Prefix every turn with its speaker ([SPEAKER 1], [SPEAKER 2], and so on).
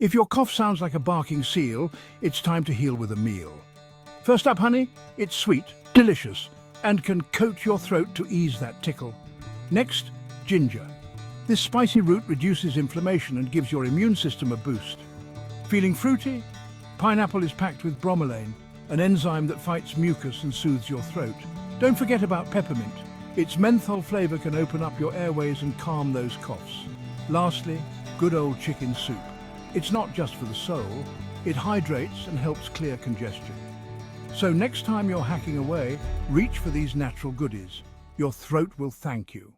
[SPEAKER 1] If your cough sounds like a barking seal, it's time to heal with a meal. First up, honey, it's sweet, delicious, and can coat your throat to ease that tickle. Next, ginger. This spicy root reduces inflammation and gives your immune system a boost. Feeling fruity? Pineapple is packed with bromelain, an enzyme that fights mucus and soothes your throat. Don't forget about peppermint. Its menthol flavor can open up your airways and calm those coughs. Lastly, good old chicken soup. It's not just for the soul, it hydrates and helps clear congestion. So next time you're hacking away, reach for these natural goodies. Your throat will thank you.